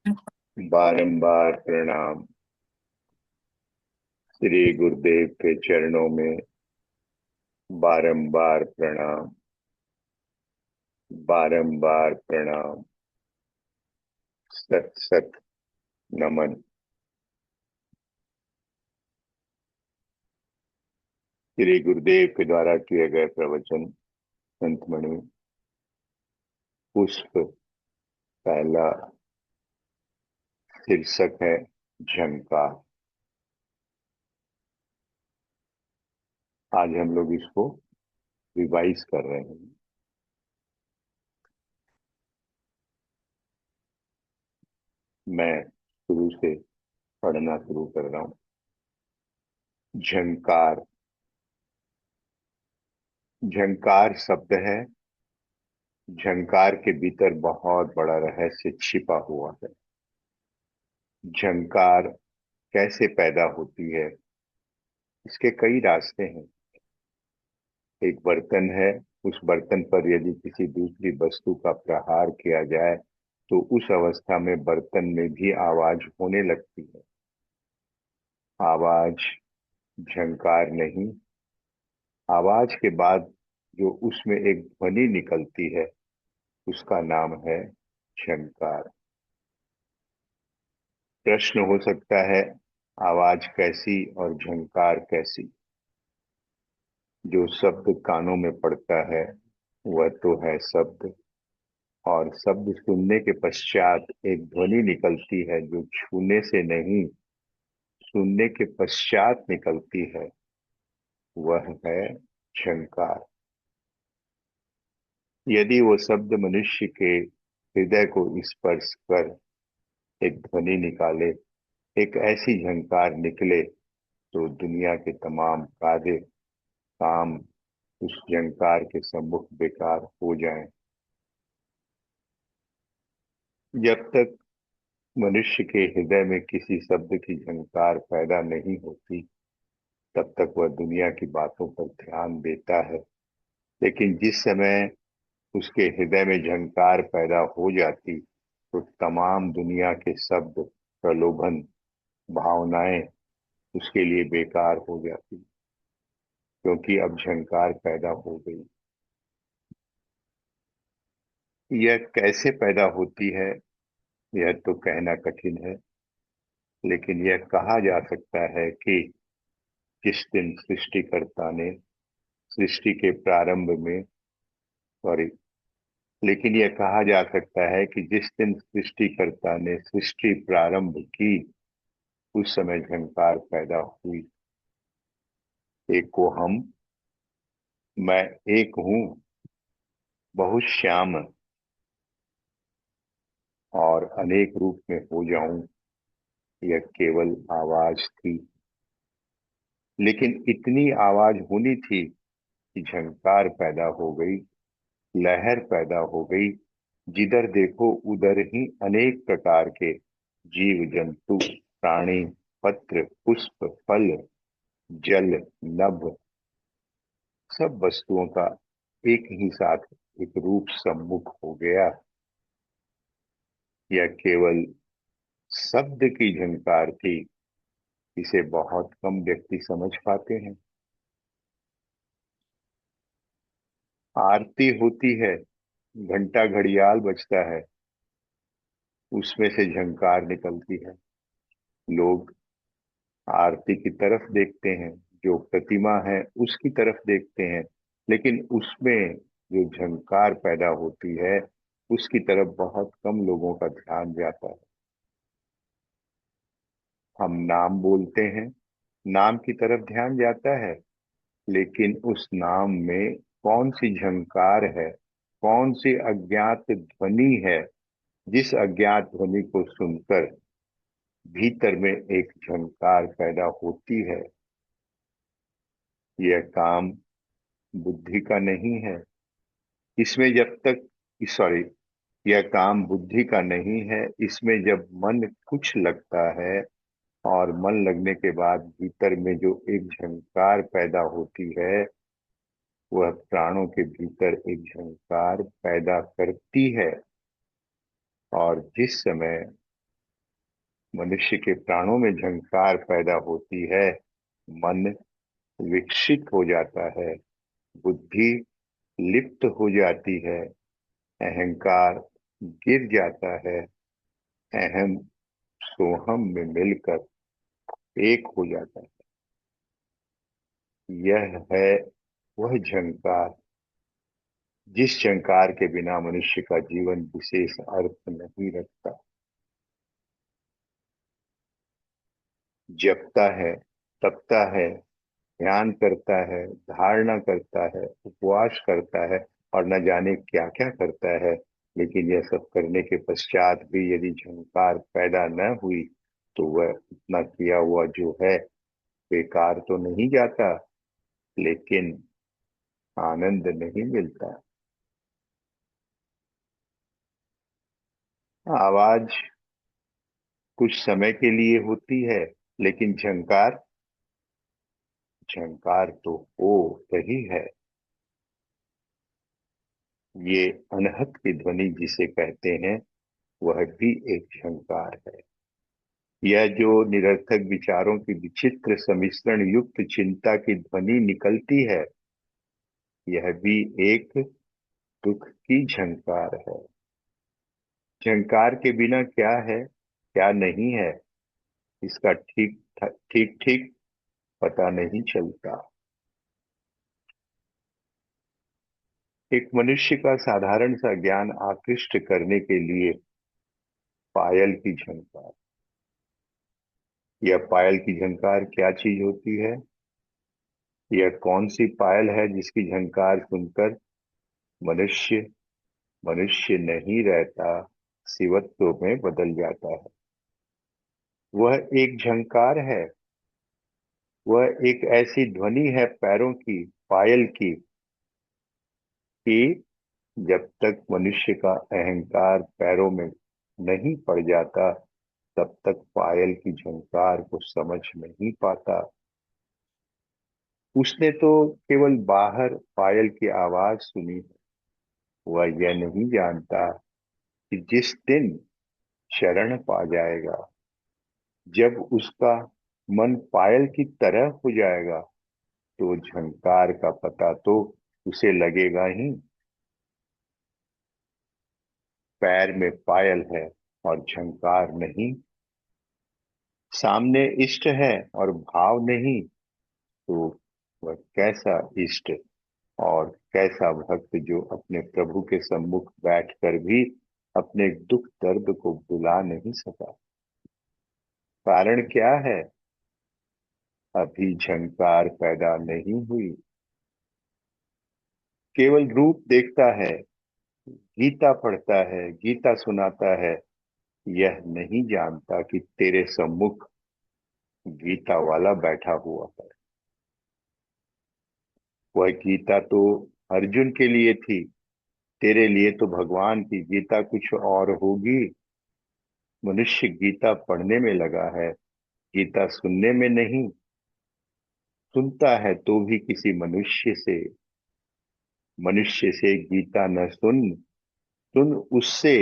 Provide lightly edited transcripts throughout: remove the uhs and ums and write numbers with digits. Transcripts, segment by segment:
बारंबार प्रणाम। श्री गुरुदेव के चरणों में बारंबार प्रणाम। बारंबार प्रणाम। सत सत नमन। श्री गुरुदेव के द्वारा किए गए प्रवचन संतमणि पुष्प पहला। शीर्षक है झंकार। आज हम लोग इसको रिवाइज कर रहे हैं। मैं शुरू से पढ़ना शुरू कर रहा हूं। झंकार। झंकार शब्द है। झंकार के भीतर बहुत बड़ा रहस्य छिपा हुआ है। झंकार कैसे पैदा होती है? इसके कई रास्ते हैं। एक बर्तन है। उस बर्तन पर यदि किसी दूसरी वस्तु का प्रहार किया जाए तो उस अवस्था में बर्तन में भी आवाज होने लगती है। आवाज झंकार नहीं। आवाज के बाद जो उसमें एक ध्वनि निकलती है उसका नाम है झंकार। प्रश्न हो सकता है, आवाज कैसी और झंकार कैसी? जो शब्द कानों में पड़ता है वह तो है शब्द, और शब्द सुनने के पश्चात एक ध्वनि निकलती है जो छूने से नहीं, सुनने के पश्चात निकलती है, वह है झंकार। यदि वो शब्द मनुष्य के हृदय को स्पर्श कर एक ध्वनि निकाले, एक ऐसी झंकार निकले, तो दुनिया के तमाम कार्य काम उस झंकार के सम्मुख बेकार हो जाएं। जब तक मनुष्य के हृदय में किसी शब्द की झंकार पैदा नहीं होती तब तक वह दुनिया की बातों पर ध्यान देता है। लेकिन जिस समय उसके हृदय में झंकार पैदा हो जाती तो तमाम दुनिया के शब्द, प्रलोभन, भावनाएं उसके लिए बेकार हो जाती, क्योंकि अब झंकार पैदा हो गई। यह कैसे पैदा होती है यह तो कहना कठिन है, लेकिन यह कहा जा सकता है कि जिस दिन सृष्टिकर्ता ने सृष्टि के प्रारंभ में, सॉरी, लेकिन यह कहा जा सकता है कि जिस दिन सृष्टिकर्ता ने सृष्टि प्रारंभ की उस समय झंकार पैदा हुई। एक को हम, मैं एक हूं, बहुत श्याम और अनेक रूप में हो जाऊं, यह केवल आवाज थी। लेकिन इतनी आवाज होनी थी कि झंकार पैदा हो गई, लहर पैदा हो गई। जिधर देखो उधर ही अनेक प्रकार के जीव जंतु, प्राणी, पत्र, पुष्प, फल, जल, नभ, सब वस्तुओं का एक ही साथ एक रूप सम्मुख हो गया। यह केवल शब्द की झंकार थी। इसे बहुत कम व्यक्ति समझ पाते हैं। आरती होती है, घंटा घड़ियाल बजता है, उसमें से झंकार निकलती है। लोग आरती की तरफ देखते हैं, जो प्रतिमा है उसकी तरफ देखते हैं, लेकिन उसमें जो झंकार पैदा होती है उसकी तरफ बहुत कम लोगों का ध्यान जाता है। हम नाम बोलते हैं, नाम की तरफ ध्यान जाता है, लेकिन उस नाम में कौन सी झंकार है, कौन सी अज्ञात ध्वनि है, जिस अज्ञात ध्वनि को सुनकर भीतर में एक झंकार पैदा होती है। यह काम बुद्धि का नहीं है। इसमें जब तक, सॉरी, यह काम बुद्धि का नहीं है। इसमें जब मन कुछ लगता है और मन लगने के बाद भीतर में जो एक झंकार पैदा होती है, वह प्राणों के भीतर एक झंकार पैदा करती है। और जिस समय मनुष्य के प्राणों में झंकार पैदा होती है, मन विकसित हो जाता है, बुद्धि लिप्त हो जाती है, अहंकार गिर जाता है, अहम सोहम में मिलकर एक हो जाता है। यह है वह झंकार जिस झंकार के बिना मनुष्य का जीवन विशेष अर्थ नहीं रखता। जपता है, तपता है, ध्यान करता है, धारणा करता है, उपवास करता है और न जाने क्या क्या करता है, लेकिन यह सब करने के पश्चात भी यदि झंकार पैदा न हुई तो वह इतना किया हुआ जो है बेकार तो नहीं जाता, लेकिन आनंद नहीं मिलता। आवाज कुछ समय के लिए होती है, लेकिन झंकार, झंकार तो हो रही है। ये अनहत की ध्वनि जिसे कहते हैं वह भी एक झंकार है। यह जो निरर्थक विचारों की विचित्र सम्मिश्रण युक्त चिंता की ध्वनि निकलती है, यह भी एक दुख की झंकार है। झंकार के बिना क्या है, क्या नहीं है, इसका ठीक ठीक ठीक पता नहीं चलता। एक मनुष्य का साधारण सा ज्ञान आकृष्ट करने के लिए पायल की झंकार, यह पायल की झंकार क्या चीज होती है? यह कौन सी पायल है जिसकी झंकार सुनकर मनुष्य मनुष्य नहीं रहता, शिवत्व में बदल जाता है? वह एक झंकार है, वह एक ऐसी ध्वनि है पैरों की, पायल की, कि जब तक मनुष्य का अहंकार पैरों में नहीं पड़ जाता तब तक पायल की झंकार को समझ नहीं पाता। उसने तो केवल बाहर पायल की आवाज सुनी है, वह यह नहीं जानता कि जिस दिन शरण पा जाएगा, जब उसका मन पायल की तरह हो जाएगा, तो झंकार का पता तो उसे लगेगा ही। पैर में पायल है और झंकार नहीं, सामने इष्ट है और भाव नहीं, तो वह कैसा इष्ट और कैसा भक्त जो अपने प्रभु के सम्मुख बैठकर भी अपने दुख दर्द को भुला नहीं सका। कारण क्या है? अभी झंकार पैदा नहीं हुई। केवल रूप देखता है, गीता पढ़ता है, गीता सुनाता है, यह नहीं जानता कि तेरे सम्मुख गीता वाला बैठा हुआ है। वह गीता तो अर्जुन के लिए थी, तेरे लिए तो भगवान की गीता कुछ और होगी। मनुष्य गीता पढ़ने में लगा है, गीता सुनने में नहीं। सुनता है तो भी किसी मनुष्य से गीता न सुन, सुन उससे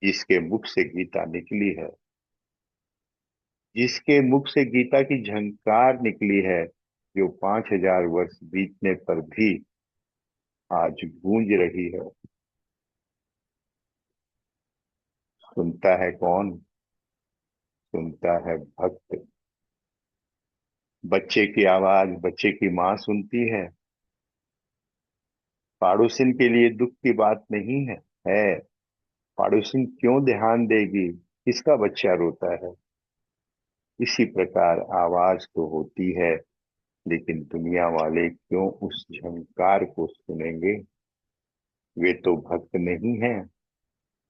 जिसके मुख से गीता निकली है, जिसके मुख से गीता की झंकार निकली है, जो 5,000 वर्ष बीतने पर भी आज गूंज रही है। सुनता है कौन? सुनता है भक्त। बच्चे की आवाज बच्चे की माँ सुनती है। पड़ोसिन के लिए दुख की बात नहीं है, है। पड़ोसिन क्यों ध्यान देगी, किसका बच्चा रोता है? इसी प्रकार आवाज तो होती है, लेकिन दुनिया वाले क्यों उस झंकार को सुनेंगे? वे तो भक्त नहीं है।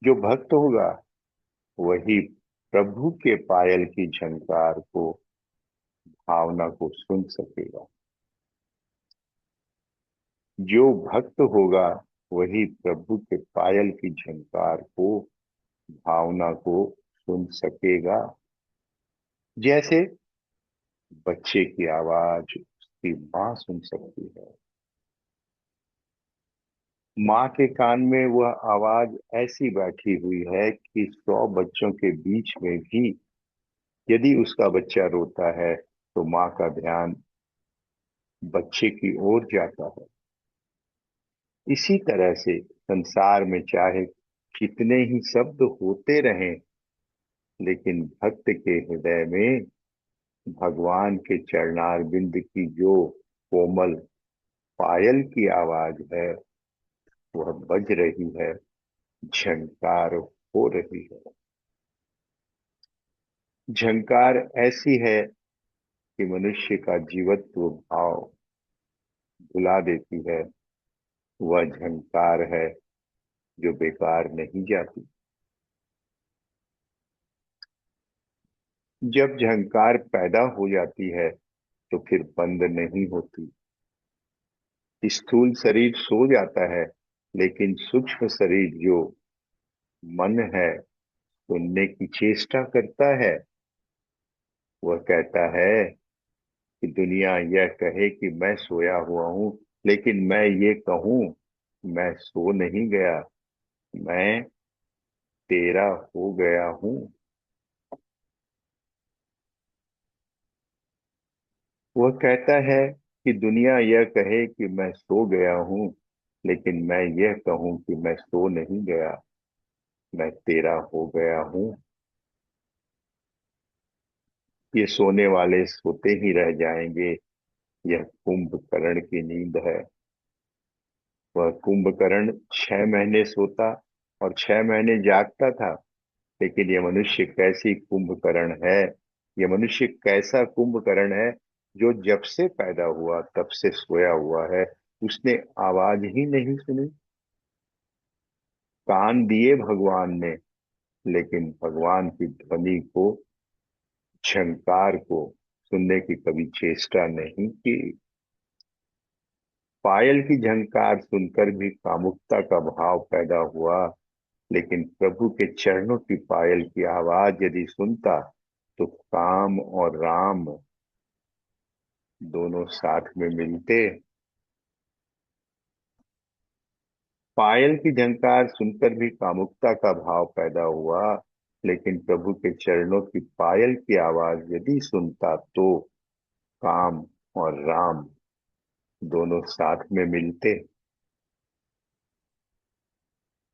जो भक्त होगा वही प्रभु के पायल की झंकार को, भावना को सुन सकेगा। जो भक्त होगा वही प्रभु के पायल की झंकार को, भावना को सुन सकेगा। जैसे बच्चे की आवाज उसकी माँ सुन सकती है। माँ के कान में वह आवाज ऐसी बैठी हुई है कि 100 बच्चों के बीच में भी यदि उसका बच्चा रोता है तो माँ का ध्यान बच्चे की ओर जाता है। इसी तरह से संसार में चाहे कितने ही शब्द होते रहें, लेकिन भक्त के हृदय में भगवान के चरणार बिंद की जो कोमल पायल की आवाज है वह बज रही है, झंकार हो रही है। झंकार ऐसी है कि मनुष्य का जीवत्व भाव भुला देती है। वह झंकार है जो बेकार नहीं जाती। जब झंकार पैदा हो जाती है तो फिर बंद नहीं होती। स्थूल शरीर सो जाता है, लेकिन सूक्ष्म शरीर जो मन है सुनने की चेष्टा करता है। वह कहता है कि दुनिया यह कहे कि मैं सोया हुआ हूं, लेकिन मैं ये कहूं मैं सो नहीं गया, मैं तेरा हो गया हूं। वह कहता है कि दुनिया यह कहे कि मैं सो गया हूं, लेकिन मैं यह कहूं कि मैं सो नहीं गया, मैं तेरा हो गया हूं। ये सोने वाले सोते ही रह जाएंगे। यह कुंभकर्ण की नींद है। वह कुंभकर्ण 6 महीने सोता और 6 महीने जागता था। लेकिन यह मनुष्य कैसी कुंभकर्ण है, यह मनुष्य कैसा कुंभकर्ण है जो जब से पैदा हुआ तब से सोया हुआ है। उसने आवाज ही नहीं सुनी। कान दिए भगवान ने, लेकिन भगवान की ध्वनि को, झंकार को सुनने की कभी चेष्टा नहीं की। पायल की झंकार सुनकर भी कामुकता का भाव पैदा हुआ, लेकिन प्रभु के चरणों की पायल की आवाज यदि सुनता तो काम और राम दोनों साथ में मिलते। पायल की झंकार सुनकर भी कामुकता का भाव पैदा हुआ, लेकिन प्रभु के चरणों की पायल की आवाज यदि सुनता तो काम और राम दोनों साथ में मिलते।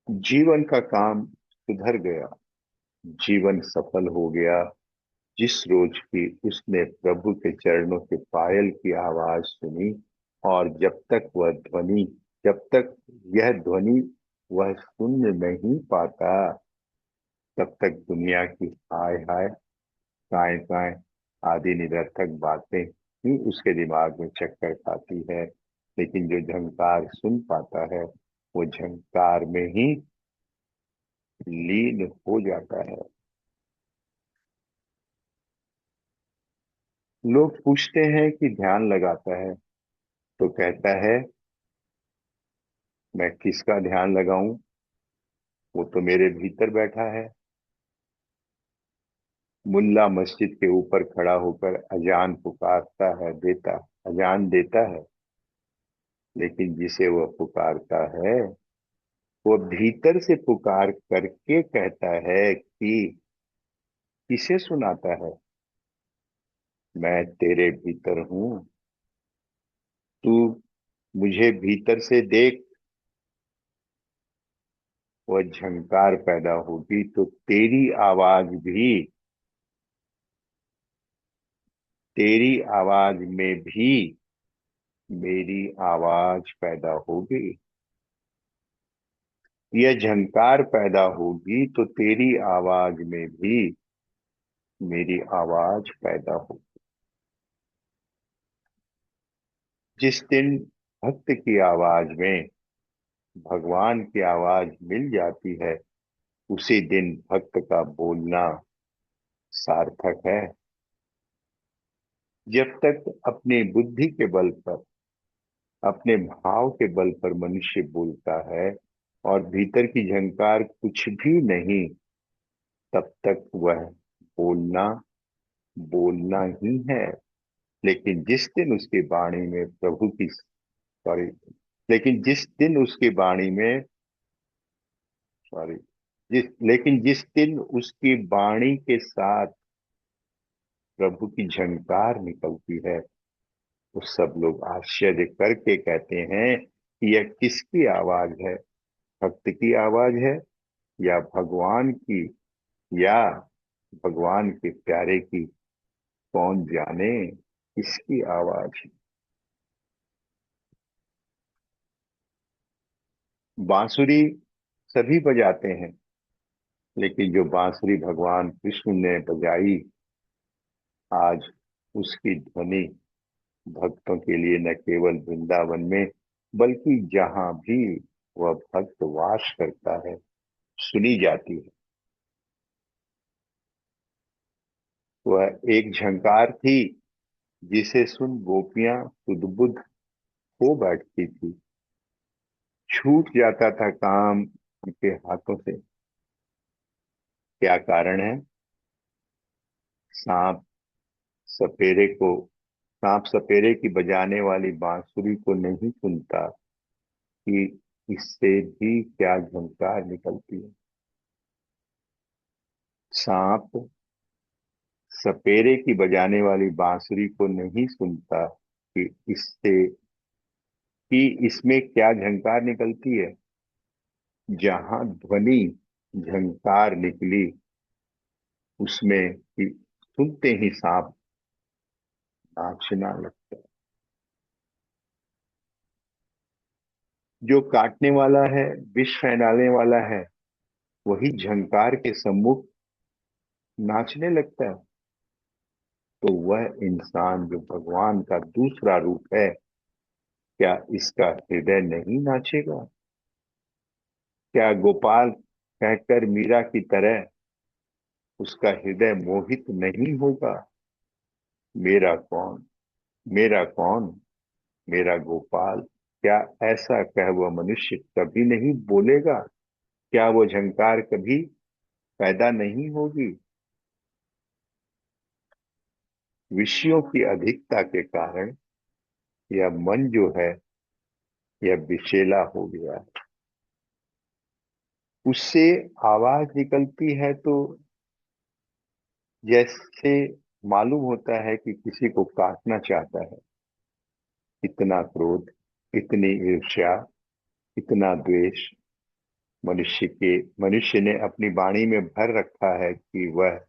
जीवन का काम सुधर गया, जीवन सफल हो गया। जिस रोज की उसने प्रभु के चरणों के पायल की आवाज सुनी, और जब तक यह ध्वनि वह सुन नहीं पाता, तब तक दुनिया की हाय हाय, काय काय आदि निरर्थक बातें ही उसके दिमाग में चक्कर खाती है। लेकिन जो झंकार सुन पाता है वो झंकार में ही लीन हो जाता है। लोग पूछते हैं कि ध्यान लगाता है, तो कहता है मैं किसका ध्यान लगाऊं, वो तो मेरे भीतर बैठा है। मुल्ला मस्जिद के ऊपर खड़ा होकर अजान पुकारता है, देता अजान देता है, लेकिन जिसे वह पुकारता है वो भीतर से पुकार करके कहता है कि किसे सुनाता है, मैं तेरे भीतर हूं, तू मुझे भीतर से देख। वह झंकार पैदा होगी तो तेरी आवाज में भी मेरी आवाज पैदा होगी। यह झंकार पैदा होगी तो तेरी आवाज में भी मेरी आवाज पैदा होगी। जिस दिन भक्त की आवाज में भगवान की आवाज मिल जाती है, उसी दिन भक्त का बोलना सार्थक है। जब तक अपनी बुद्धि के बल पर, अपने भाव के बल पर मनुष्य बोलता है और भीतर की झंकार कुछ भी नहीं, तब तक वह बोलना बोलना ही है। लेकिन जिस दिन उसकी वाणी में प्रभु की, सॉरी, लेकिन जिस दिन उसकी वाणी में, सॉरी, लेकिन जिस दिन उसकी वाणी के साथ प्रभु की झंकार निकलती है, तो सब लोग आश्चर्य करके कहते हैं कि यह किसकी आवाज है? भक्त की आवाज है, या भगवान की, या भगवान के प्यारे की? कौन जाने किसकी आवाज है। बांसुरी सभी बजाते हैं, लेकिन जो बांसुरी भगवान कृष्ण ने बजाई, आज उसकी ध्वनि भक्तों के लिए न केवल वृंदावन में, बल्कि जहां भी वह भक्त वास करता है, सुनी जाती है। वह एक झंकार थी जिसे सुन गोपियां सुध-बुध हो बैठती थी। छूट जाता था काम उनके हाथों से। क्या कारण है? सांप सपेरे को सांप सपेरे की बजाने वाली बांसुरी को नहीं सुनता कि इससे भी क्या झंकार निकलती है। सांप सपेरे की बजाने वाली बांसुरी को नहीं सुनता कि इससे कि इसमें क्या झंकार निकलती है। जहां ध्वनि झंकार निकली, उसमें कि सुनते ही सांप नाचना लगता है। जो काटने वाला है, विष फैलाने वाला है, वही झंकार के सम्मुख नाचने लगता है। तो वह इंसान जो भगवान का दूसरा रूप है, क्या इसका हृदय नहीं नाचेगा? क्या गोपाल कहकर मीरा की तरह उसका हृदय मोहित नहीं होगा? मेरा कौन, मेरा कौन, मेरा गोपाल, क्या ऐसा कह वह मनुष्य कभी नहीं बोलेगा? क्या वो झंकार कभी पैदा नहीं होगी? विषयों की अधिकता के कारण यह मन जो है, यह विषेला हो गया। उससे आवाज निकलती है तो जैसे मालूम होता है कि किसी को काटना चाहता है। इतना क्रोध, इतनी ईर्ष्या, इतना द्वेष मनुष्य ने अपनी वाणी में भर रखा है कि वह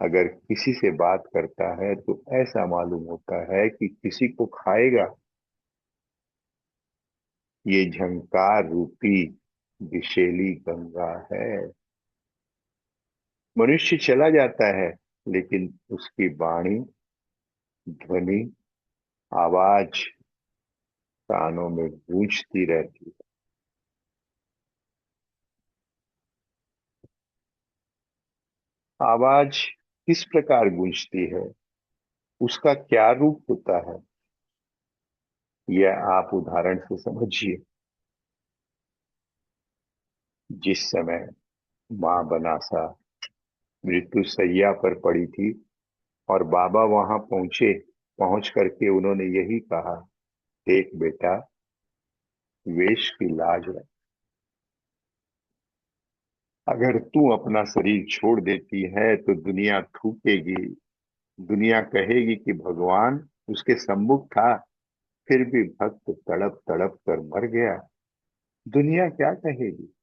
अगर किसी से बात करता है तो ऐसा मालूम होता है कि किसी को खाएगा। ये झंकार रूपी विषैली गंगा है। मनुष्य चला जाता है, लेकिन उसकी वाणी, ध्वनि, आवाज कानों में गूंजती रहती है। आवाज किस प्रकार गूंजती है, उसका क्या रूप होता है, यह आप उदाहरण से समझिए। जिस समय मां बनासा मृत्यु शैया पर पड़ी थी और बाबा वहां पहुंच करके उन्होंने यही कहा, देख बेटा, वेश की लाज रख। अगर तू अपना शरीर छोड़ देती है तो दुनिया थूकेगी, दुनिया कहेगी कि भगवान उसके सम्मुख था, फिर भी भक्त तड़प तड़प कर मर गया। दुनिया क्या कहेगी?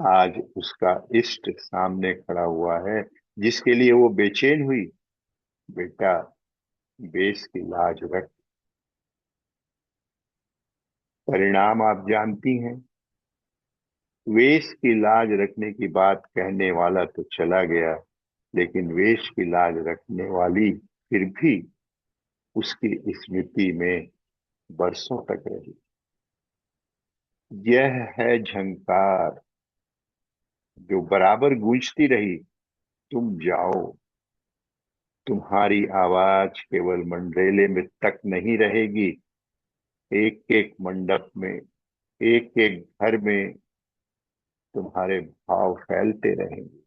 आज उसका इष्ट सामने खड़ा हुआ है, जिसके लिए वो बेचैन हुई। बेटा, वेश की लाज रख। परिणाम आप जानती हैं। वेश की लाज रखने की बात कहने वाला तो चला गया, लेकिन वेश की लाज रखने वाली फिर भी उसकी स्मृति में बरसों तक रही। यह है झंकार जो बराबर गूंजती रही। तुम जाओ, तुम्हारी आवाज केवल मंडरेले में तक नहीं रहेगी, एक एक मंडप में, एक एक घर में तुम्हारे भाव फैलते रहेंगे।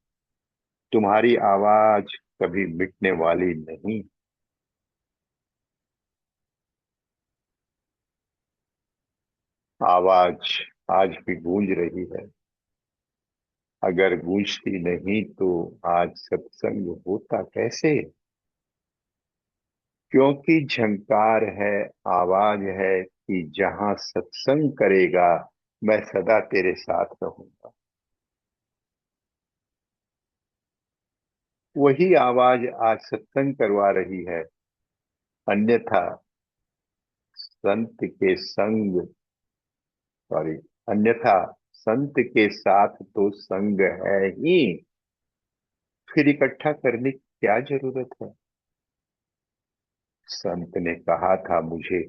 तुम्हारी आवाज कभी मिटने वाली नहीं। आवाज आज भी गूंज रही है। अगर गूंजती नहीं तो आज सत्संग होता कैसे? क्योंकि झंकार है, आवाज है कि जहां सत्संग करेगा मैं सदा तेरे साथ रहूंगा। वही आवाज आज सत्संग करवा रही है। अन्यथा संत के संग, सॉरी, अन्यथा संत के साथ तो संग है ही, फिर इकट्ठा करने की क्या जरूरत है? संत ने कहा था मुझे,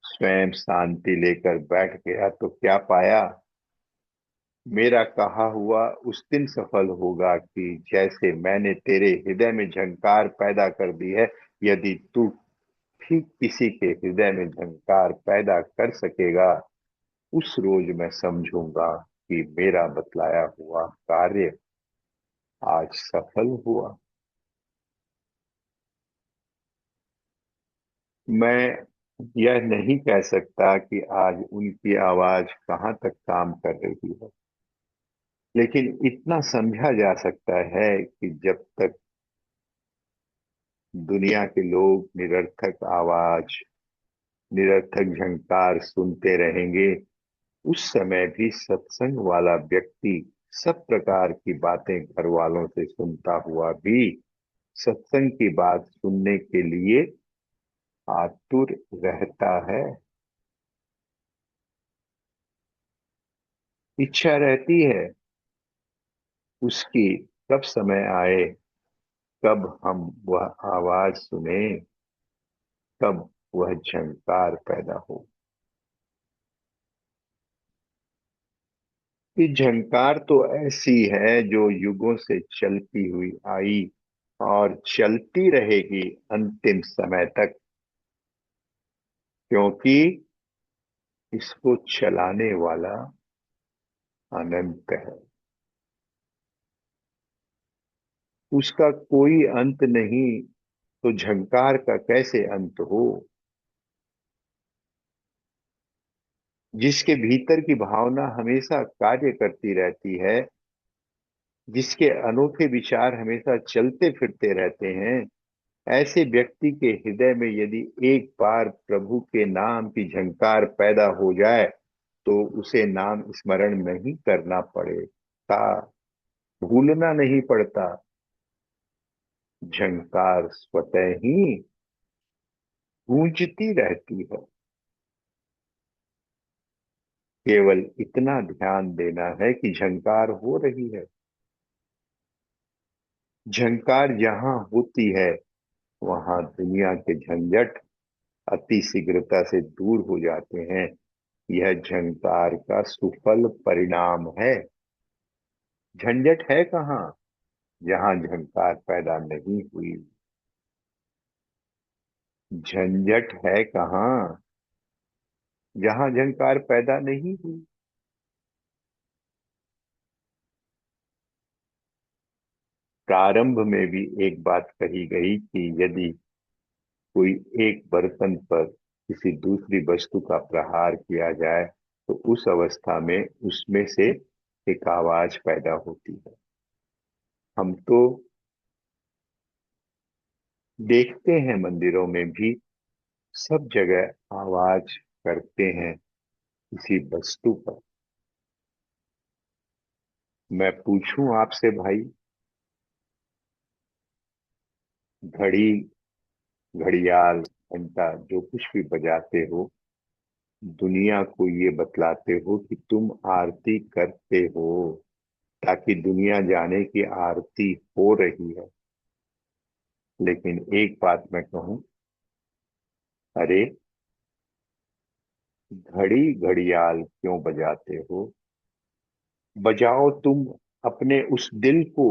स्वयं शांति लेकर बैठ गया तो क्या पाया? मेरा कहा हुआ उस दिन सफल होगा कि जैसे मैंने तेरे हृदय में झंकार पैदा कर दी है, यदि तू ठीक किसी के हृदय में झंकार पैदा कर सकेगा, उस रोज मैं समझूंगा कि मेरा बतलाया हुआ कार्य आज सफल हुआ। मैं यह नहीं कह सकता कि आज उनकी आवाज कहाँ तक काम कर रही है, लेकिन इतना समझा जा सकता है कि जब तक दुनिया के लोग निरर्थक आवाज, निरर्थक झंकार सुनते रहेंगे, उस समय भी सत्संग वाला व्यक्ति सब प्रकार की बातें घर वालों से सुनता हुआ भी सत्संग की बात सुनने के लिए आतुर रहता है। इच्छा रहती है उसकी, कब समय आए, कब हम वह आवाज सुने, कब वह झंकार पैदा हो। ये झंकार तो ऐसी है जो युगों से चलती हुई आई और चलती रहेगी अंतिम समय तक, क्योंकि इसको चलाने वाला अनंत है। उसका कोई अंत नहीं, तो झंकार का कैसे अंत हो? जिसके भीतर की भावना हमेशा कार्य करती रहती है, जिसके अनोखे विचार हमेशा चलते फिरते रहते हैं, ऐसे व्यक्ति के हृदय में यदि एक बार प्रभु के नाम की झंकार पैदा हो जाए तो उसे नाम स्मरण नहीं करना पड़ेगा, भूलना नहीं पड़ता। झंकार स्वतः ही गूंजती रहती है। केवल इतना ध्यान देना है कि झंकार हो रही है। झंकार जहां होती है वहां दुनिया के झंझट अति शीघ्रता से दूर हो जाते हैं। यह झंकार का सुफल परिणाम है। झंझट है कहाँ जहां झंकार पैदा नहीं हुई? झंझट है कहाँ जहां झंकार पैदा नहीं हुई? प्रारंभ में भी एक बात कही गई कि यदि कोई एक बर्तन पर किसी दूसरी वस्तु का प्रहार किया जाए तो उस अवस्था में उसमें से एक आवाज पैदा होती है। हम तो देखते हैं मंदिरों में भी सब जगह आवाज करते हैं किसी वस्तु पर। मैं पूछूं आपसे भाई, घड़ी, घड़ियाल, घंटा जो कुछ भी बजाते हो, दुनिया को ये बतलाते हो कि तुम आरती करते हो, ताकि दुनिया जाने की आरती हो रही है। लेकिन एक बात मैं कहूं, अरे घड़ी घड़ियाल क्यों बजाते हो? बजाओ तुम अपने उस दिल को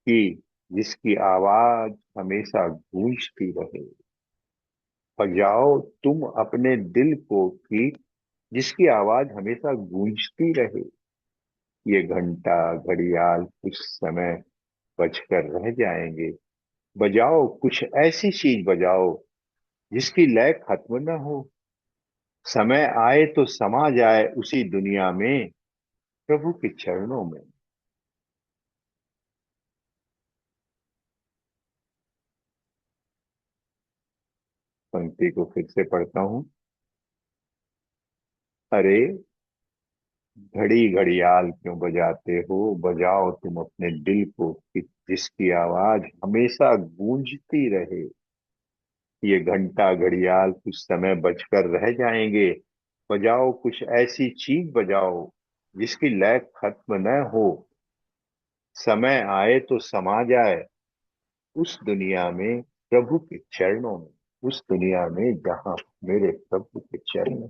कि जिसकी आवाज हमेशा गूंजती रहे। बजाओ तुम अपने दिल को कि जिसकी आवाज हमेशा गूंजती रहे। ये घंटा घड़ियाल कुछ समय बजकर रह जाएंगे। बजाओ कुछ ऐसी चीज बजाओ जिसकी लय खत्म न हो। समय आए तो समा जाए उसी दुनिया में, प्रभु के चरणों में। पंक्ति को फिर से पढ़ता हूं। अरे, घड़ी घड़ियाल क्यों बजाते हो, बजाओ तुम अपने दिल को, कि जिसकी आवाज हमेशा गूंजती रहे। ये घंटा घड़ियाल कुछ समय बजकर रह जाएंगे। बजाओ कुछ ऐसी चीज बजाओ जिसकी लय खत्म न हो। समय आए तो समा जाए उस दुनिया में, प्रभु के चरणों में। उस दुनिया में जहां मेरे प्रभु के चरण।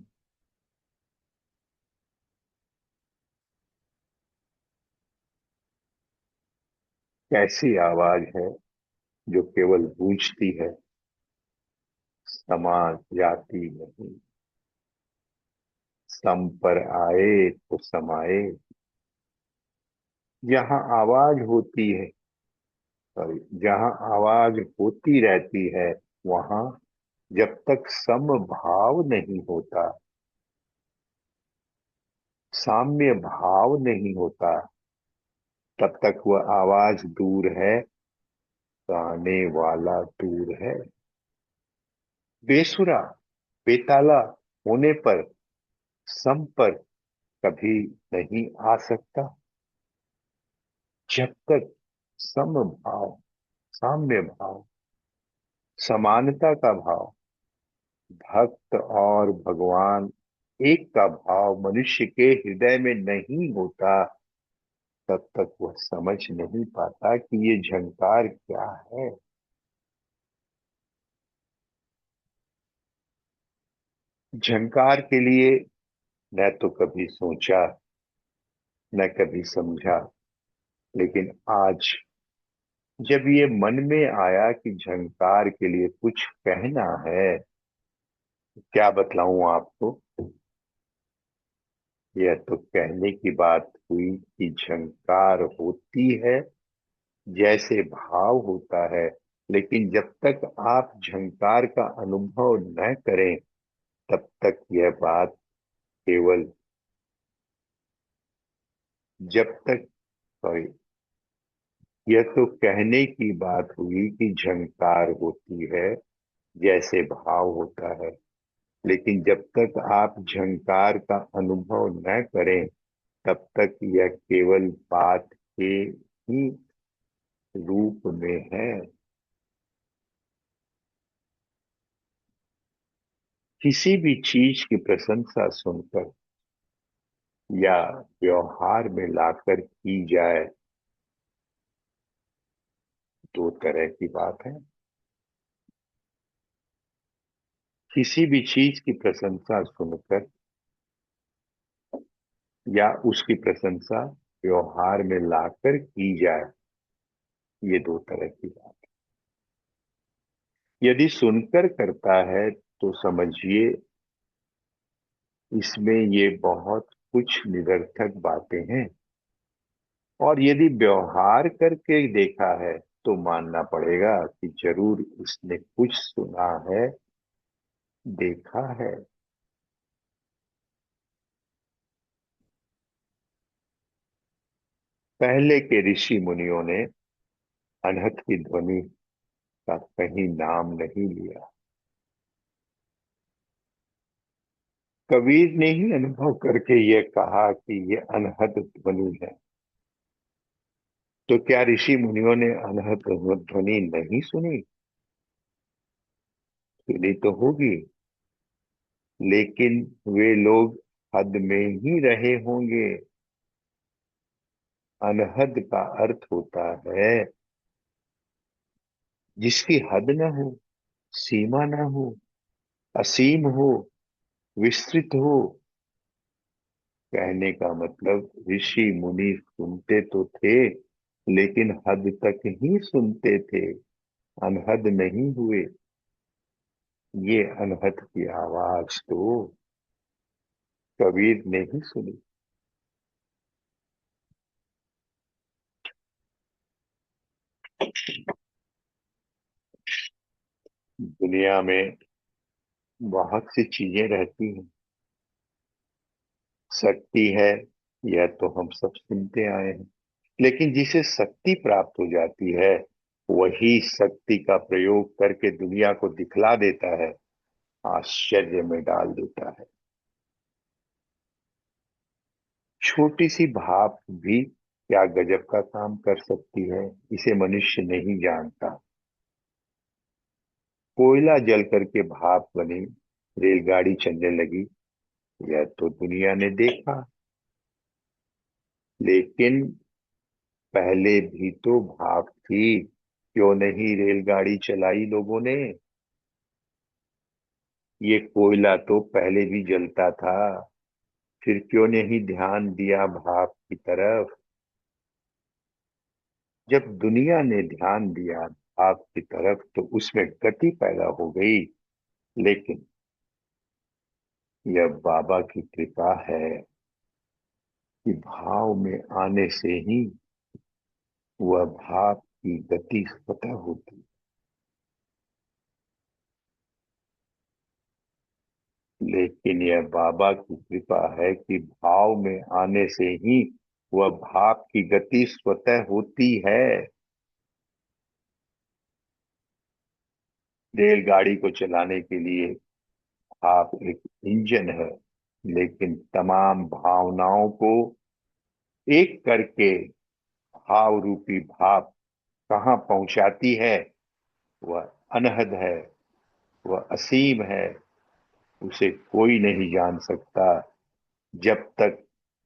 कैसी आवाज है जो केवल गूंजती है, समा जाती नहीं। सम पर आए तो समाए। जहां आवाज होती है, सॉरी, जहां आवाज होती रहती है, वहां जब तक सम भाव नहीं होता, साम्य भाव नहीं होता, तब तक वह आवाज दूर है, गाने वाला दूर है। बेसुरा, बेताला होने पर सम पर कभी नहीं आ सकता, जब तक सम भाव, साम्य भाव, समानता का भाव, भक्त और भगवान एक का भाव मनुष्य के हृदय में नहीं होता, तब तक वह समझ नहीं पाता कि ये झंकार क्या है। झंकार के लिए न तो कभी सोचा, न कभी समझा, लेकिन आज जब ये मन में आया कि झंकार के लिए कुछ कहना है, क्या बतलाऊं आपको। यह तो कहने की बात हुई कि झंकार होती है जैसे भाव होता है, लेकिन जब तक आप झंकार का अनुभव न करें, तब तक यह बात केवल, जब तक, सॉरी, यह तो कहने की बात हुई कि झंकार होती है जैसे भाव होता है, लेकिन जब तक आप झंकार का अनुभव न करें, तब तक यह केवल बात के ही रूप में है। किसी भी चीज की प्रशंसा सुनकर या व्यवहार में लाकर की जाए, दो तरह की बात है। किसी भी चीज की प्रशंसा सुनकर या उसकी प्रशंसा व्यवहार में लाकर की जाए, ये दो तरह की बात। यदि सुनकर करता है तो समझिए इसमें ये बहुत कुछ निरर्थक बातें हैं, और यदि व्यवहार करके देखा है तो मानना पड़ेगा कि जरूर इसने कुछ सुना है, देखा है। पहले के ऋषि मुनियों ने अनहत की ध्वनि का कहीं नाम नहीं लिया। कबीर ने ही अनुभव करके ये कहा कि ये अनहद ध्वनि है। तो क्या ऋषि मुनियों ने अनहद ध्वनि नहीं सुनी? सुनी तो होगी, लेकिन वे लोग हद में ही रहे होंगे। अनहद का अर्थ होता है जिसकी हद न हो, सीमा न हो, असीम हो, विस्तृत हो। कहने का मतलब ऋषि मुनि सुनते तो थे, लेकिन हद तक ही सुनते थे, अनहद नहीं हुए। ये अनहद की आवाज तो कबीर ने ही सुनी। दुनिया में बहुत सी चीजें रहती हैं, शक्ति है, यह तो हम सब सुनते आए हैं। लेकिन जिसे शक्ति प्राप्त हो जाती है, वही शक्ति का प्रयोग करके दुनिया को दिखला देता है, आश्चर्य में डाल देता है। छोटी सी भाप भी क्या गजब का काम कर सकती है, इसे मनुष्य नहीं जानता। कोयला जल करके भाप बनी, रेलगाड़ी चलने लगी, यह तो दुनिया ने देखा। लेकिन पहले भी तो भाप थी, क्यों नहीं रेलगाड़ी चलाई लोगों ने? ये कोयला तो पहले भी जलता था, फिर क्यों नहीं ध्यान दिया भाप की तरफ? जब दुनिया ने ध्यान दिया भाप की तरफ तो उसमें गति पैदा हो गई। लेकिन यह बाबा की कृपा है कि भाव में आने से ही वह भाप की गति स्वतः होती। लेकिन यह बाबा की कृपा है कि भाव में आने से ही वह भाप की गति स्वतः होती है। रेलगाड़ी को चलाने के लिए भाप एक इंजन है, लेकिन तमाम भावनाओं को एक करके भाव रूपी भाप कहाँ पहुंचाती है, वह अनहद है, वह असीम है। उसे कोई नहीं जान सकता जब तक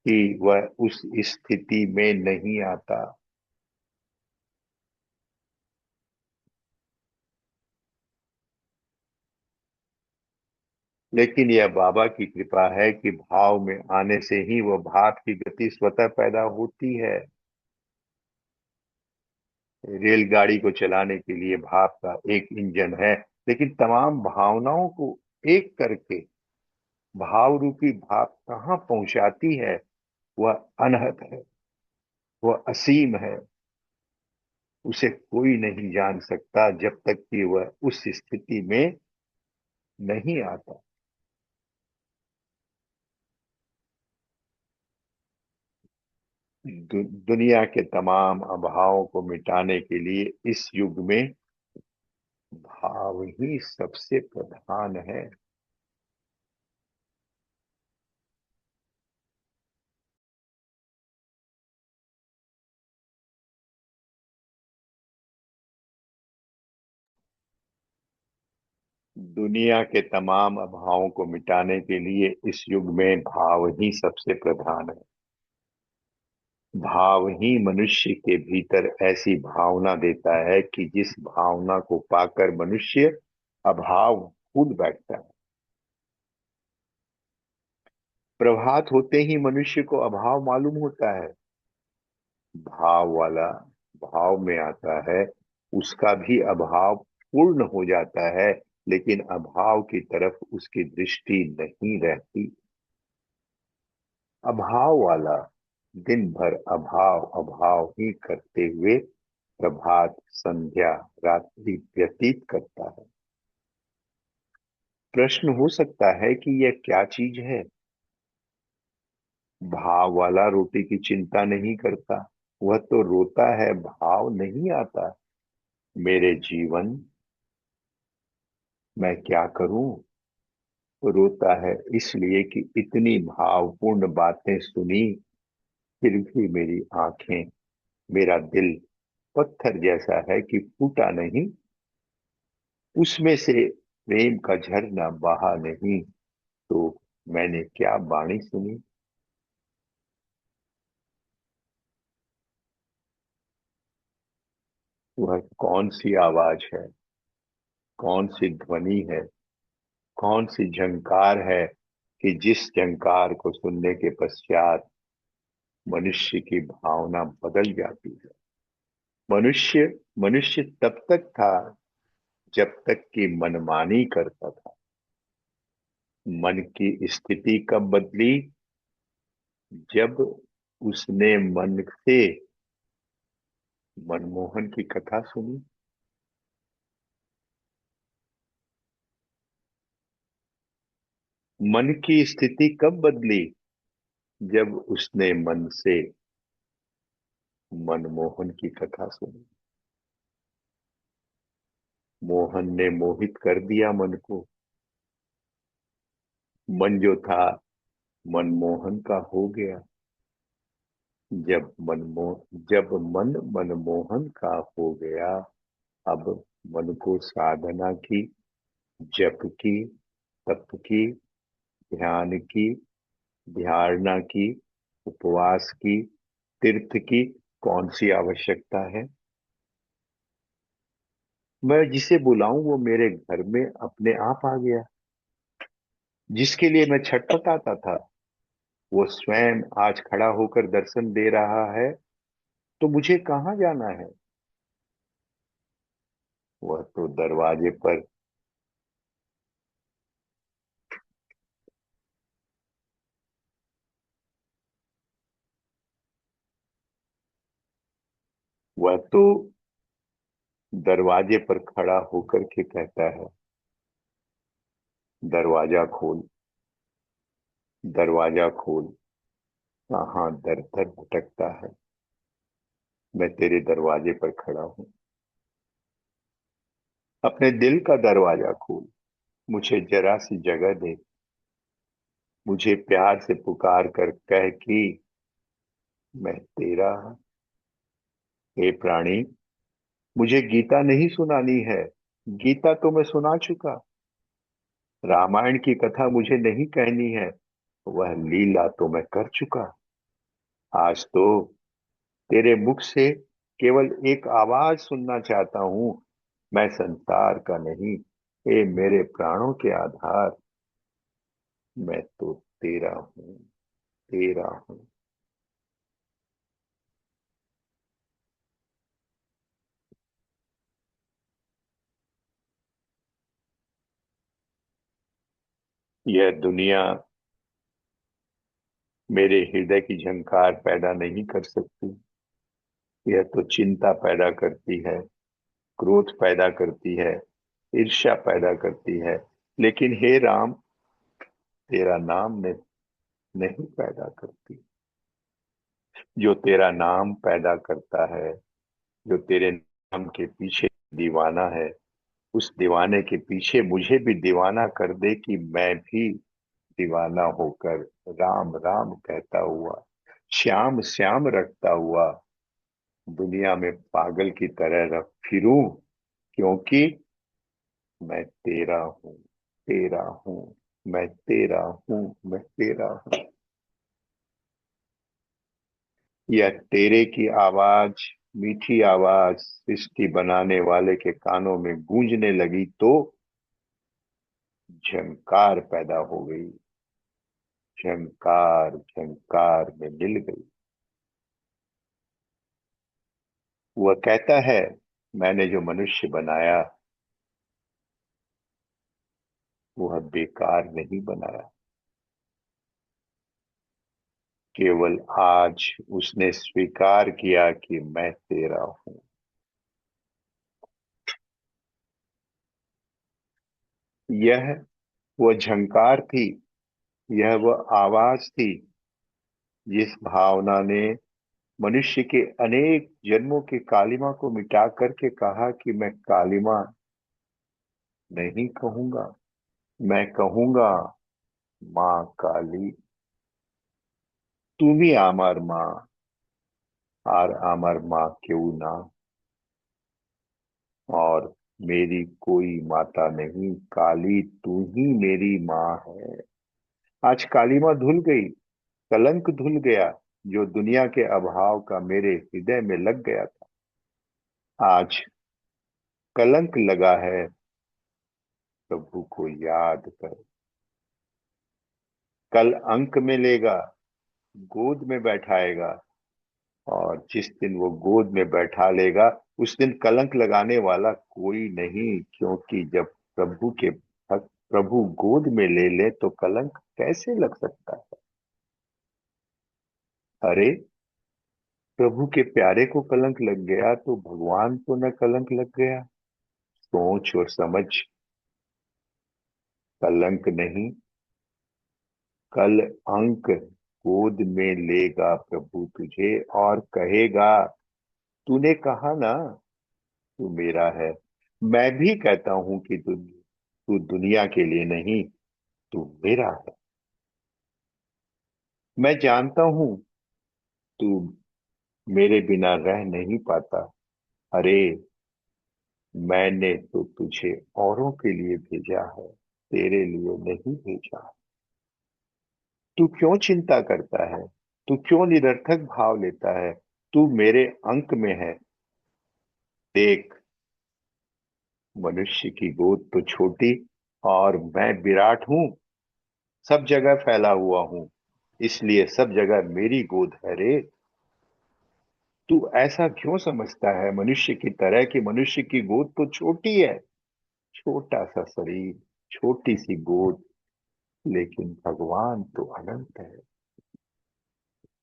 कि वह उस स्थिति में नहीं आता। लेकिन यह बाबा की कृपा है कि भाव में आने से ही वह भाप की गति स्वतः पैदा होती है। रेलगाड़ी को चलाने के लिए भाप का एक इंजन है, लेकिन तमाम भावनाओं को एक करके भाव रूपी भाप कहाँ पहुंचाती है, वह अनहद है, वह असीम है। उसे कोई नहीं जान सकता जब तक कि वह उस स्थिति में नहीं आता। दुनिया के तमाम अभावों को मिटाने के लिए इस युग में भाव ही सबसे प्रधान है। दुनिया के तमाम अभावों को मिटाने के लिए इस युग में भाव ही सबसे प्रधान है। भाव ही मनुष्य के भीतर ऐसी भावना देता है कि जिस भावना को पाकर मनुष्य अभाव भूल बैठता है। प्रभात होते ही मनुष्य को अभाव मालूम होता है। भाव वाला भाव में आता है, उसका भी अभाव पूर्ण हो जाता है, लेकिन अभाव की तरफ उसकी दृष्टि नहीं रहती। अभाव वाला दिन भर अभाव अभाव ही करते हुए प्रभात संध्या रात्रि व्यतीत करता है। प्रश्न हो सकता है कि यह क्या चीज है? भाव वाला रोटी की चिंता नहीं करता, वह तो रोता है भाव नहीं आता। मेरे जीवन, मैं क्या करूं? रोता है इसलिए कि इतनी भावपूर्ण बातें सुनी, फिर भी मेरी आंखें, मेरा दिल पत्थर जैसा है कि फूटा नहीं, उसमें से प्रेम का झरना बहा नहीं। तो मैंने क्या वाणी सुनी? वह कौन सी आवाज है, कौन सी ध्वनि है, कौन सी झंकार है कि जिस झंकार को सुनने के पश्चात मनुष्य की भावना बदल जाती है। मनुष्य मनुष्य तब तक था जब तक कि मनमानी करता था। मन की स्थिति कब बदली? जब उसने मन से मनमोहन की कथा सुनी। मन की स्थिति कब बदली? जब उसने मन से मनमोहन की कथा सुनी। मोहन ने मोहित कर दिया मन को। मन जो था मनमोहन का हो गया। जब मन मनमोहन का हो गया, अब मन को साधना की, जप की, तप की, ध्यान की, धारणा की, उपवास की, तीर्थ की कौन सी आवश्यकता है। मैं जिसे बुलाऊं वो मेरे घर में अपने आप आ गया। जिसके लिए मैं छटपटाता था वो स्वयं आज खड़ा होकर दर्शन दे रहा है। तो मुझे कहाँ जाना है। वह तो दरवाजे पर वह तो दरवाजे पर खड़ा होकर के कहता है, दरवाजा खोल, दरवाजा खोल। कहाँ दर दर भटकता है। मैं तेरे दरवाजे पर खड़ा हूं। अपने दिल का दरवाजा खोल। मुझे जरा सी जगह दे। मुझे प्यार से पुकार कर कह कि मैं तेरा। हे प्राणी, मुझे गीता नहीं सुनानी है। गीता तो मैं सुना चुका। रामायण की कथा मुझे नहीं कहनी है। वह लीला तो मैं कर चुका। आज तो तेरे मुख से केवल एक आवाज सुनना चाहता हूं। मैं संसार का नहीं, ए मेरे प्राणों के आधार। मैं तो तेरा हूं, तेरा हूं। यह दुनिया मेरे हृदय की झंकार पैदा नहीं कर सकती। यह तो चिंता पैदा करती है, क्रोध पैदा करती है, ईर्ष्या पैदा करती है। लेकिन हे राम, तेरा नाम ने नहीं पैदा करती। जो तेरा नाम पैदा करता है, जो तेरे नाम के पीछे दीवाना है, उस दीवाने के पीछे मुझे भी दीवाना कर दे कि मैं भी दीवाना होकर राम राम कहता हुआ, श्याम श्याम रटता हुआ दुनिया में पागल की तरह फिरूं। क्योंकि मैं तेरा हूं, तेरा हूं, मैं तेरा हूं, मैं तेरा हूं। यह तेरे की आवाज, मीठी आवाज सृष्टि बनाने वाले के कानों में गूंजने लगी तो झंकार पैदा हो गई। झंकार झंकार में मिल गई। वह कहता है, मैंने जो मनुष्य बनाया वह बेकार नहीं बनाया। केवल आज उसने स्वीकार किया कि मैं तेरा हूं। यह वह झंकार थी, यह वह आवाज थी जिस भावना ने मनुष्य के अनेक जन्मों की कालिमा को मिटा करके कहा कि मैं कालिमा नहीं कहूंगा, मैं कहूंगा माँ काली। তুমি আমার মা, আর আমার মা কেউ না। और मेरी कोई माता नहीं, काली तू ही मेरी माँ है। आज काली माँ धुल गई, कलंक धुल गया जो दुनिया के अभाव का मेरे हृदय में लग गया था। आज कलंक लगा है, प्रभु को याद कर। कल अंक में लेगा, गोद में बैठाएगा। और जिस दिन वो गोद में बैठा लेगा उस दिन कलंक लगाने वाला कोई नहीं। क्योंकि जब प्रभु के भक्त प्रभु गोद में ले ले तो कलंक कैसे लग सकता है। अरे, प्रभु के प्यारे को कलंक लग गया तो भगवान को न कलंक लग गया। सोच और समझ। कलंक नहीं, कल अंक गोद में लेगा प्रभु तुझे और कहेगा, तूने कहा ना, तू मेरा है। मैं भी कहता हूं कि तू दुनिया के लिए नहीं, तू मेरा है। मैं जानता हूं तू मेरे बिना रह नहीं पाता। अरे, मैंने तो तुझे औरों के लिए भेजा है, तेरे लिए नहीं भेजा। तू क्यों चिंता करता है? तू क्यों निरर्थक भाव लेता है? तू मेरे अंक में है। देख, मनुष्य की गोद तो छोटी, और मैं विराट हूं, सब जगह फैला हुआ हूं, इसलिए सब जगह मेरी गोद है रे। तू ऐसा क्यों समझता है मनुष्य की तरह कि मनुष्य की गोद तो छोटी है? छोटा सा शरीर, छोटी सी गोद, लेकिन भगवान तो अनंत है,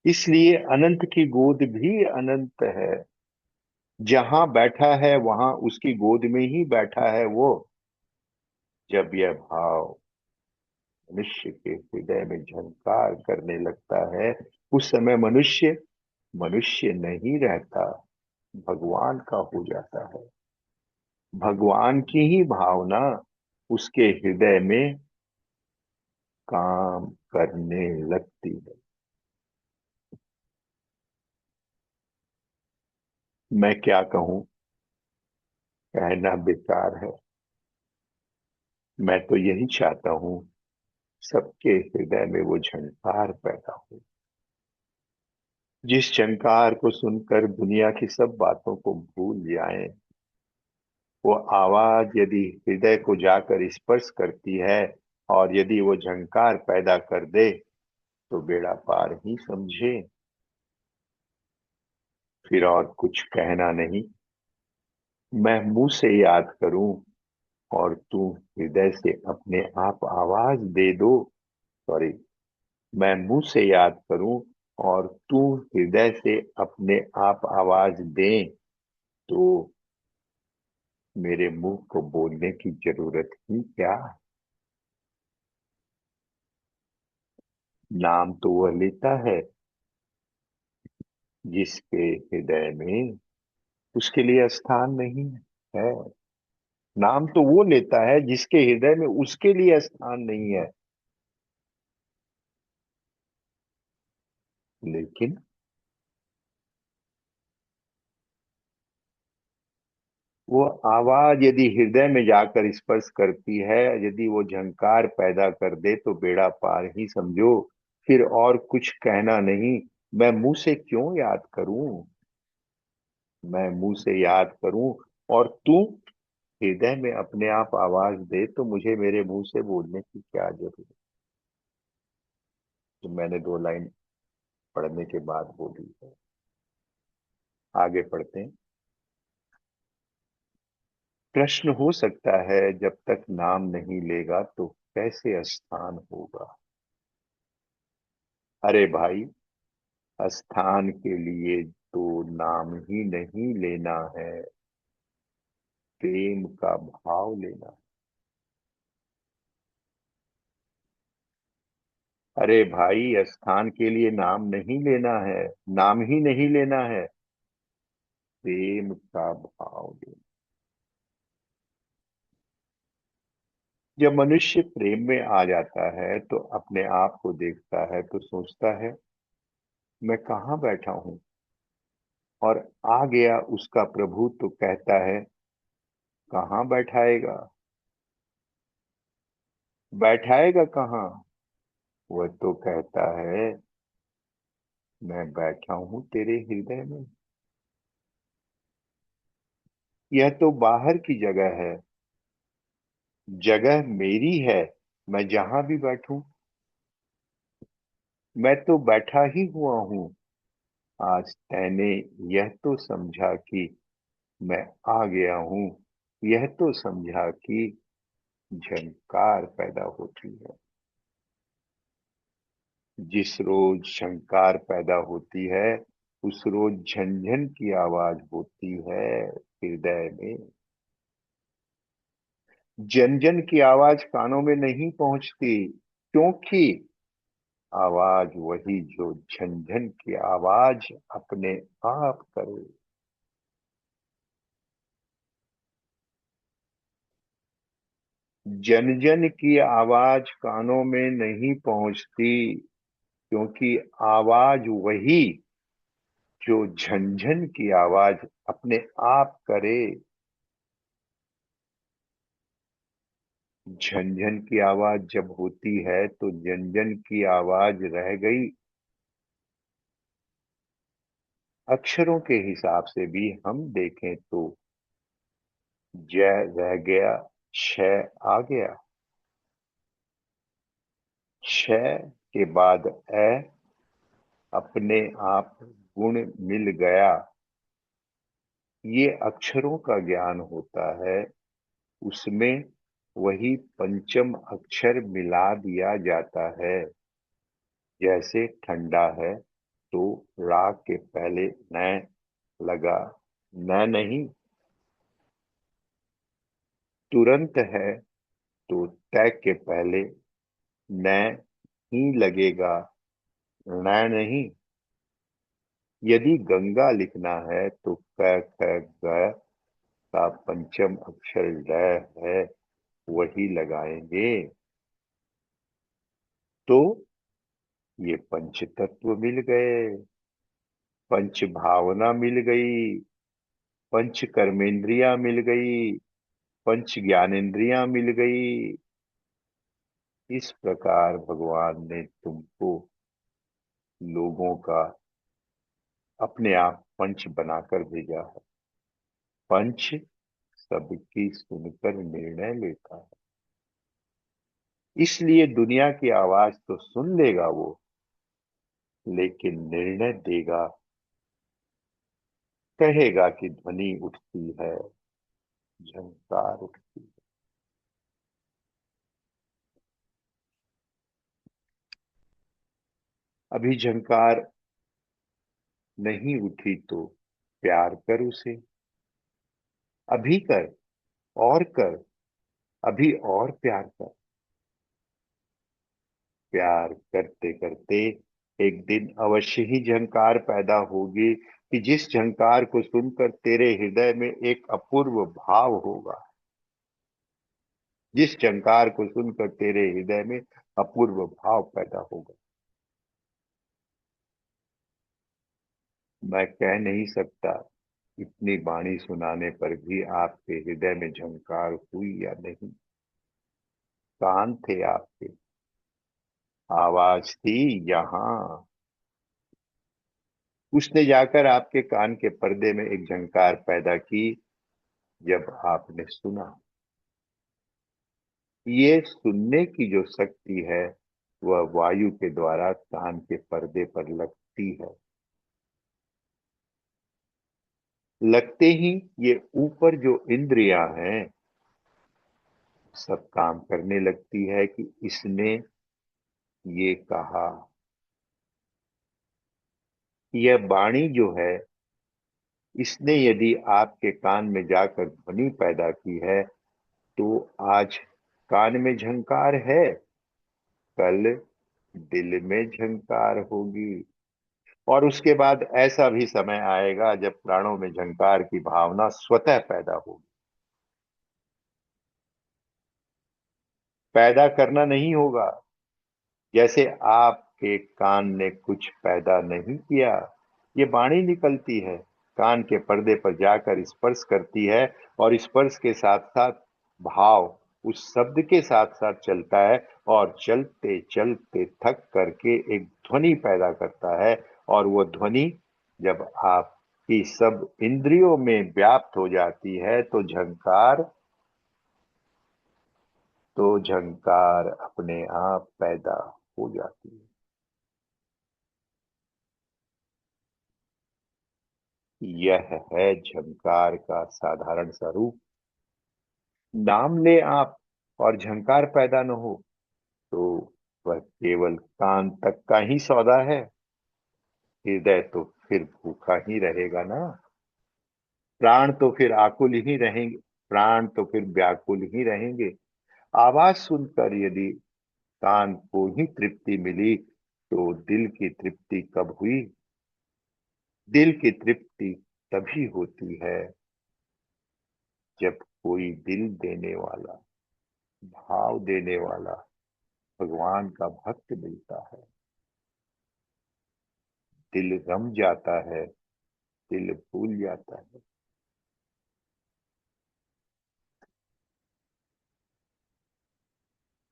इसलिए अनंत की गोद भी अनंत है। जहां बैठा है वहां उसकी गोद में ही बैठा है वो। जब यह भाव मनुष्य के हृदय में झंकार करने लगता है, उस समय मनुष्य मनुष्य नहीं रहता, भगवान का हो जाता है। भगवान की ही भावना उसके हृदय में काम करने लगती है। मैं क्या कहूं, कहना बेकार है। मैं तो यही चाहता हूं सबके हृदय में वो झंकार पैदा हो, जिस झंकार को सुनकर दुनिया की सब बातों को भूल जाएं। वो आवाज यदि हृदय को जाकर स्पर्श करती है, और यदि वो झंकार पैदा कर दे, तो बेड़ा पार ही समझे। फिर और कुछ कहना नहीं। मैं मुंह से याद करूं और तू हृदय से अपने आप आवाज दे दो। सॉरी, मैं मुंह से याद करूं और तू हृदय से अपने आप आवाज दे, तो मेरे मुंह को बोलने की जरूरत ही क्या? नाम तो वह लेता है जिसके हृदय में उसके लिए स्थान नहीं है। नाम तो वो लेता है जिसके हृदय में उसके लिए स्थान नहीं है। लेकिन वो आवाज यदि हृदय में जाकर स्पर्श करती है, यदि वो झंकार पैदा कर दे, तो बेड़ा पार ही समझो। फिर और कुछ कहना नहीं। मैं मुंह से क्यों याद करूं? मैं मुंह से याद करूं और तू हृदय में अपने आप आवाज दे, तो मुझे मेरे मुंह से बोलने की क्या जरूरत? जो मैंने दो लाइन पढ़ने के बाद बोली है। आगे पढ़ते हैं। प्रश्न हो सकता है, जब तक नाम नहीं लेगा तो कैसे स्थान होगा? अरे भाई, स्थान के लिए तो नाम ही नहीं लेना है, प्रेम का भाव लेना है। अरे भाई, स्थान के लिए नाम नहीं लेना है, नाम ही नहीं लेना है, प्रेम का भाव लेना। जब मनुष्य प्रेम में आ जाता है तो अपने आप को देखता है तो सोचता है, मैं कहाँ बैठा हूं? और आ गया उसका प्रभु तो कहता है, कहाँ बैठाएगा? बैठाएगा कहाँ? वह तो कहता है, मैं बैठा हूं तेरे हृदय में। यह तो बाहर की जगह है, जगह मेरी है। मैं जहां भी बैठूं, मैं तो बैठा ही हुआ हूं। आज तैने यह तो समझा कि मैं आ गया हूं, यह तो समझा कि झंकार पैदा होती है। जिस रोज शंकार पैदा होती है, उस रोज झंझन की आवाज होती है हृदय में। जन जन की आवाज कानों में नहीं पहुंचती, क्योंकि आवाज वही जो झंझन की आवाज अपने आप करे। जन जन की आवाज कानों में नहीं पहुंचती, क्योंकि आवाज वही जो झंझन की आवाज अपने आप करे। झंझन की आवाज जब होती है तो झंझन की आवाज रह गई। अक्षरों के हिसाब से भी हम देखें तो ज रह गया, श आ गया, श के बाद ए अपने आप गुण मिल गया। ये अक्षरों का ज्ञान होता है। उसमें वही पंचम अक्षर मिला दिया जाता है। जैसे ठंडा है तो रा के पहले न लगा, न नहीं। तुरंत है तो तय के पहले न ही लगेगा, न नहीं। यदि गंगा लिखना है तो क ख ग का पंचम अक्षर ल है, वही लगाएंगे। तो ये पंच तत्व मिल गए, पंच भावना मिल गई, पंच कर्मेंद्रियां मिल गई, पंच ज्ञानेंद्रियां मिल गई। इस प्रकार भगवान ने तुमको लोगों का अपने आप पंच बनाकर भेजा है। पंच सबकी सुनकर निर्णय लेता है। इसलिए दुनिया की आवाज तो सुन लेगा वो, लेकिन निर्णय देगा, कहेगा कि ध्वनि उठती है, झंकार उठती है। अभी झंकार नहीं उठी तो प्यार कर उसे, अभी कर और कर, अभी और प्यार कर। प्यार करते करते एक दिन अवश्य ही झंकार पैदा होगी, कि जिस झंकार को सुनकर तेरे हृदय में एक अपूर्व भाव होगा। जिस झंकार को सुनकर तेरे हृदय में अपूर्व भाव पैदा होगा। मैं कह नहीं सकता इतनी वाणी सुनाने पर भी आपके हृदय में झंकार हुई या नहीं। कान थे आपके, आवाज थी यहाँ। उसने जाकर आपके कान के पर्दे में एक झंकार पैदा की। जब आपने सुना, ये सुनने की जो शक्ति है वह वायु के द्वारा कान के पर्दे पर लगती है। लगते ही ये ऊपर जो इंद्रियां हैं सब काम करने लगती है कि इसने ये कहा। यह वाणी जो है, इसने यदि आपके कान में जाकर ध्वनि पैदा की है तो आज कान में झंकार है, कल दिल में झंकार होगी। और उसके बाद ऐसा भी समय आएगा जब प्राणों में झंकार की भावना स्वतः पैदा होगी। पैदा करना नहीं होगा। जैसे आपके कान ने कुछ पैदा नहीं किया, ये वाणी निकलती है, कान के पर्दे पर जाकर स्पर्श करती है, और स्पर्श के साथ साथ भाव उस शब्द के साथ साथ चलता है, और चलते चलते थक करके एक ध्वनि पैदा करता है। और वो ध्वनि जब आपकी सब इंद्रियों में व्याप्त हो जाती है तो झंकार अपने आप पैदा हो जाती है। यह है झंकार का साधारण स्वरूप। नाम ले आप और झंकार पैदा न हो तो वह केवल कान तक का ही सौदा है। हृदय तो फिर भूखा ही रहेगा ना। प्राण तो फिर आकुल ही रहेंगे, प्राण तो फिर व्याकुल ही रहेंगे। आवाज सुनकर यदि कान को ही तृप्ति मिली तो दिल की तृप्ति कब हुई? दिल की तृप्ति तभी होती है जब कोई दिल देने वाला, भाव देने वाला भगवान का भक्त मिलता है। दिल रम जाता है, दिल भूल जाता है।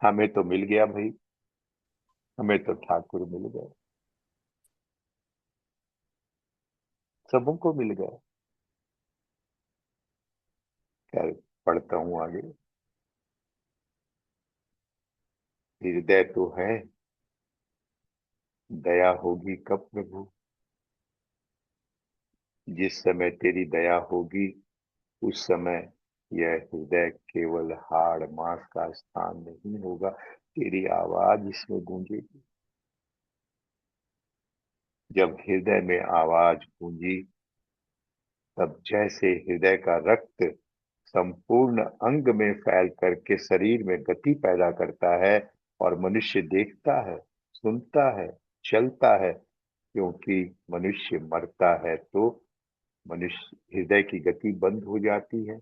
हमें तो मिल गया भाई, हमें तो ठाकुर मिल गए, सबों मिल गए। क्या पढ़ता हूं आगे। हृदय तो है, दया होगी कब प्रभु? जिस समय तेरी दया होगी उस समय यह हृदय केवल हाड़ मांस का स्थान नहीं होगा, तेरी आवाज इसमें गूंजेगी। जब हृदय में आवाज गूंजी, तब जैसे हृदय का रक्त संपूर्ण अंग में फैल करके शरीर में गति पैदा करता है, और मनुष्य देखता है, सुनता है, चलता है। क्योंकि मनुष्य मरता है तो मनुष्य हृदय की गति बंद हो जाती है,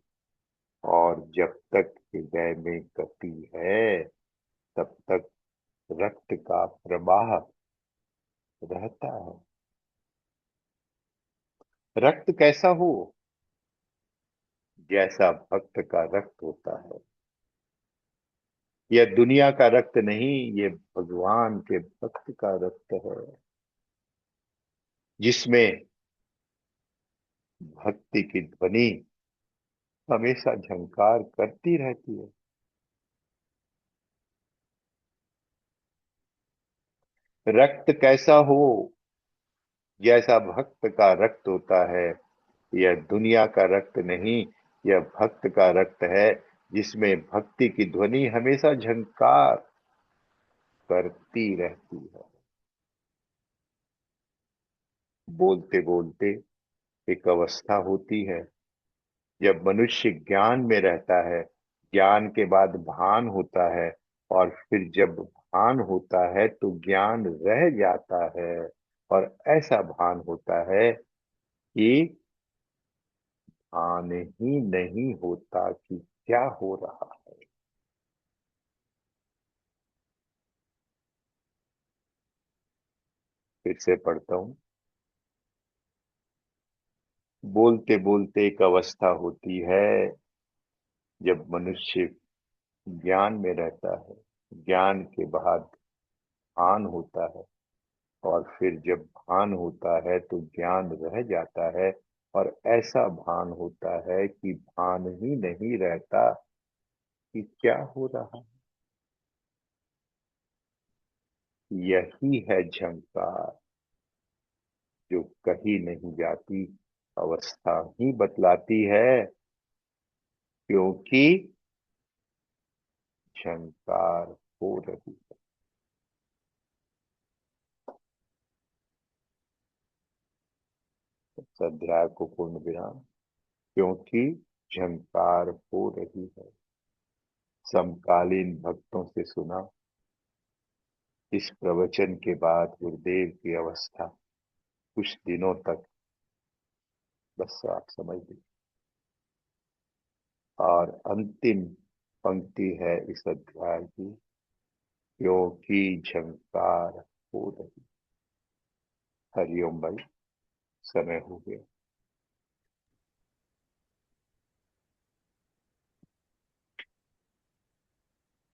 और जब तक हृदय में गति है तब तक रक्त का प्रवाह रहता है। रक्त कैसा हो? जैसा भक्त का रक्त होता है। यह दुनिया का रक्त नहीं, ये भगवान के भक्त का रक्त है, जिसमें भक्ति की ध्वनि हमेशा झंकार करती रहती है। रक्त कैसा हो? जैसा भक्त का रक्त होता है। यह दुनिया का रक्त नहीं, यह भक्त का रक्त है, जिसमें भक्ति की ध्वनि हमेशा झंकार करती रहती है। बोलते बोलते एक अवस्था होती है जब मनुष्य ज्ञान में रहता है, ज्ञान के बाद भान होता है, और फिर जब भान होता है तो ज्ञान रह जाता है, और ऐसा भान होता है कि भान ही नहीं होता कि क्या हो रहा है। फिर से पढ़ता हूं। बोलते बोलते एक अवस्था होती है जब मनुष्य ज्ञान में रहता है, ज्ञान के बाद भान होता है, और फिर जब भान होता है तो ज्ञान रह जाता है, और ऐसा भान होता है कि भान ही नहीं रहता कि क्या हो रहा है। यही है झंकार, जो कहीं नहीं जाती, अवस्था ही बतलाती है। क्योंकि झंकार हो रही है। इस अध्याय को पूर्ण विराम। क्योंकि झंकार हो रही है। समकालीन भक्तों से सुना। इस प्रवचन के बाद गुरुदेव की अवस्था कुछ दिनों तक, बस आप समझ लीजिए। और अंतिम पंक्ति है इस अध्याय की, क्योंकि झंकार हो रही। हरिओम भाई, समय हो गया।